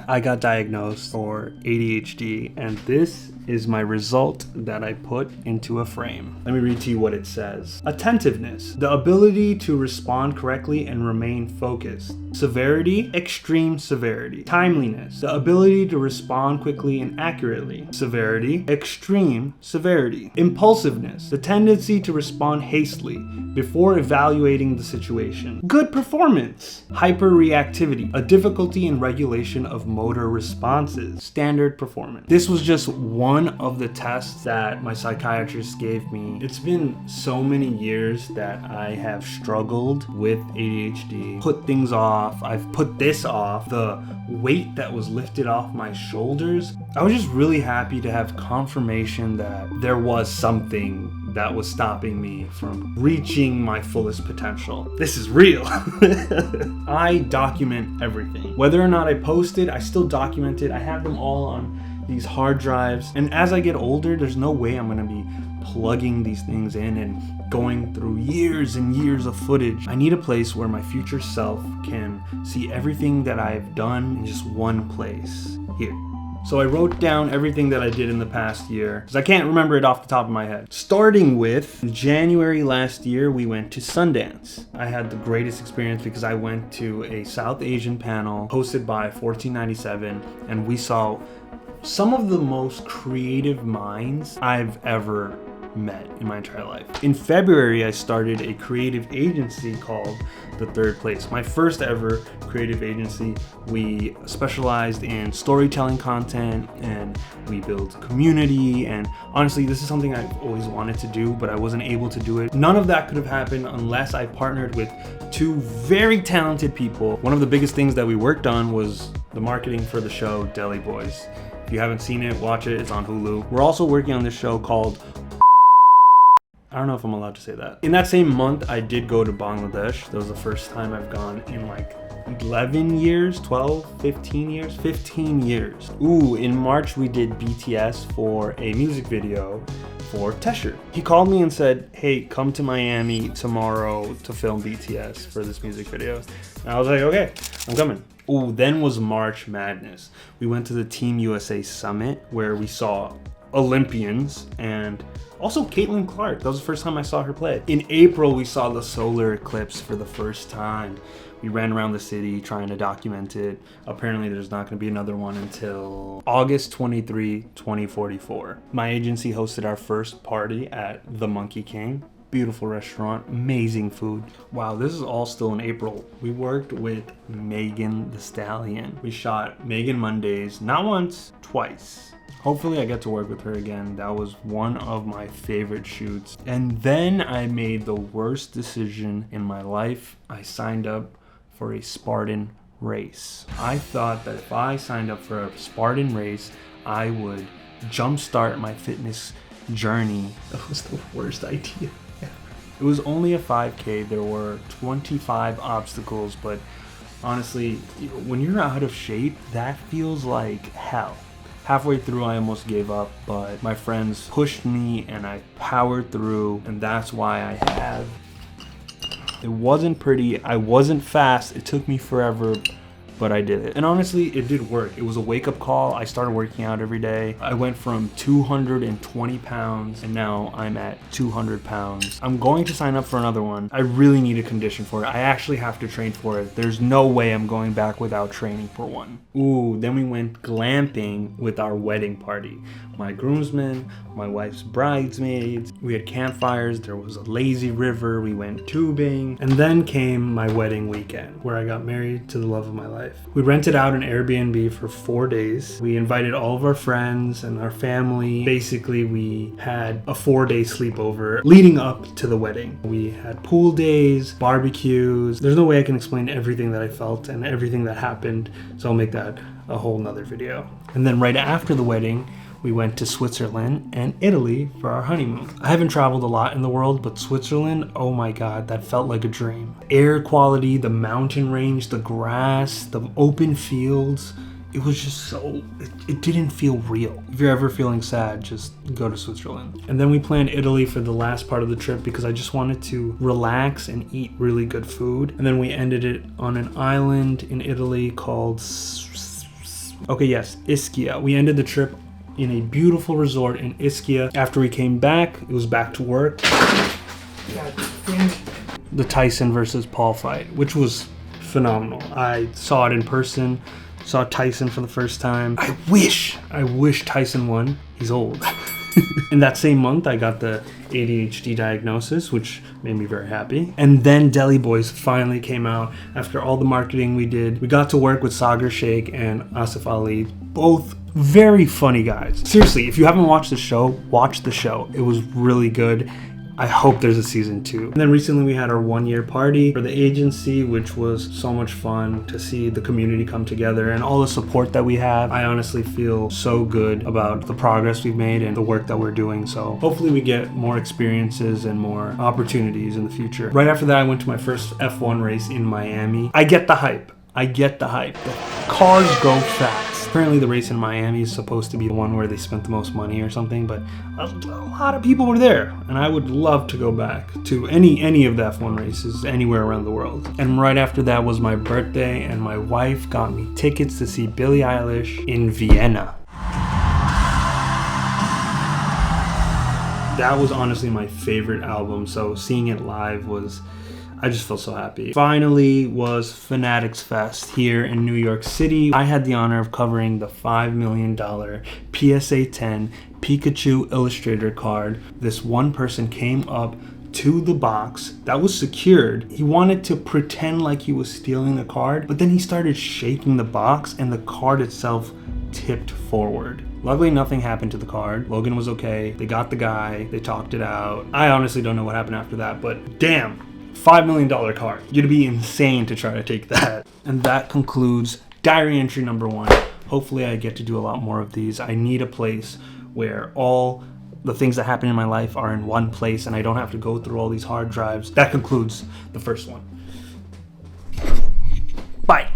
I got diagnosed for ADHD, and this is my result that I put into a frame. Let me read to you what it says. Attentiveness, the ability to respond correctly and remain focused. Severity, extreme severity. Timeliness, the ability to respond quickly and accurately. Severity, extreme severity. Impulsiveness, the tendency to respond hastily before evaluating the situation. Good performance. Hyperreactivity, a difficulty in regulation of motor responses. Standard performance. This was just one of the tests that my psychiatrist gave me. It's been so many years that I have struggled with ADHD, put things off. I've put this off. The weight that was lifted off my shoulders. I was just really happy to have confirmation that there was something that was stopping me from reaching my fullest potential. This is real. I document everything. Whether or not I post it, I still document it. I have them all on these hard drives. And as I get older, there's no way I'm gonna be plugging these things in and going through years and years of footage. I need a place where my future self can see everything that I've done in just one place. Here. So I wrote down everything that I did in the past year, because I can't remember it off the top of my head. Starting with January last year, we went to Sundance. I had the greatest experience because I went to a South Asian panel hosted by 1497, and we saw some of the most creative minds I've ever met in my entire life. In February, I started a creative agency called The Third Place. My first ever creative agency. We specialized in storytelling content, and we built community, and honestly, this is something I've always wanted to do, but I wasn't able to do it. None of that could have happened unless I partnered with two very talented people. One of the biggest things that we worked on was the marketing for the show Deli Boys. If you haven't seen it, watch it. It's on Hulu. We're also working on this show called, I don't know if I'm allowed to say that. In that same month, I did go to Bangladesh. That was the first time I've gone in like 11 years, 12, 15 years, 15 years. Ooh, in March, we did BTS for a music video for Tesher. He called me and said, hey, come to Miami tomorrow to film BTS for this music video. And I was like, okay, I'm coming. Ooh, then was March Madness. We went to the Team USA Summit where we saw Olympians and also Caitlin Clark. That was the first time I saw her play. In April, we saw the solar eclipse for the first time. We ran around the city trying to document it. Apparently, there's not going to be another one until August 23, 2044. My agency hosted our first party at the Monkey King. Beautiful restaurant, amazing food. Wow, this is all still in April. We worked with Megan Thee Stallion. We shot Megan Mondays, not once, twice. Hopefully I get to work with her again. That was one of my favorite shoots. And then I made the worst decision in my life. I signed up for a Spartan race. I thought that if I signed up for a Spartan race, I would jumpstart my fitness journey. That was the worst idea. It was only a 5K. There were 25 obstacles, but honestly, when you're out of shape, that feels like hell. Halfway through, I almost gave up, but my friends pushed me and I powered through, and that's why I have. It wasn't pretty, I wasn't fast, it took me forever, but I did it. And honestly, it did work. It was a wake-up call. I started working out every day. I went from 220 pounds and now I'm at 200 pounds. I'm going to sign up for another one. I really need a condition for it. I actually have to train for it. There's no way I'm going back without training for one. Ooh, then we went glamping with our wedding party. My groomsmen, my wife's bridesmaids. We had campfires. There was a lazy river. We went tubing. And then came my wedding weekend where I got married to the love of my life. We rented out an Airbnb for 4 days. We invited all of our friends and our family. Basically, we had a 4-day sleepover leading up to the wedding. We had pool days, barbecues. There's no way I can explain everything that I felt and everything that happened, so I'll make that a whole nother video. And then right after the wedding, we went to Switzerland and Italy for our honeymoon. I haven't traveled a lot in the world, but Switzerland, oh my God, that felt like a dream. Air quality, the mountain range, the grass, the open fields. It was just so, it didn't feel real. If you're ever feeling sad, just go to Switzerland. And then we planned Italy for the last part of the trip because I just wanted to relax and eat really good food. And then we ended it on an island in Italy called Okay, yes, Ischia. We ended the trip in a beautiful resort in Ischia. After we came back, it was back to work. The Tyson versus Paul fight, which was phenomenal. I saw it in person, saw Tyson for the first time. I wish Tyson won. He's old. In that same month, I got the ADHD diagnosis, which made me very happy. And then Deli Boys finally came out after all the marketing we did. We got to work with Sagar Sheikh and Asif Ali, both very funny guys. Seriously, if you haven't watched the show, watch the show. It was really good. I hope there's a season 2. And then recently we had our 1-year party for the agency, which was so much fun to see the community come together and all the support that we have. I honestly feel so good about the progress we've made and the work that we're doing. So hopefully we get more experiences and more opportunities in the future. Right after that, I went to my first F1 race in Miami. I get the hype. The cars go fast. Apparently the race in Miami is supposed to be the one where they spent the most money or something, but a lot of people were there, and I would love to go back to any of the F1 races anywhere around the world. And right after that was my birthday, and my wife got me tickets to see Billie Eilish in Vienna. That was honestly my favorite album, so seeing it live was... I just felt so happy. Finally was Fanatics Fest here in New York City. I had the honor of covering the $5 million PSA 10 Pikachu Illustrator card. This one person came up to the box that was secured. He wanted to pretend like he was stealing the card, but then he started shaking the box and the card itself tipped forward. Luckily, nothing happened to the card. Logan was okay. They got the guy. They talked it out. I honestly don't know what happened after that, but damn. $5 million card. You'd be insane to try to take that. And that concludes diary entry number 1. Hopefully I get to do a lot more of these. I need a place where all the things that happen in my life are in one place and I don't have to go through all these hard drives. That concludes the first one. Bye.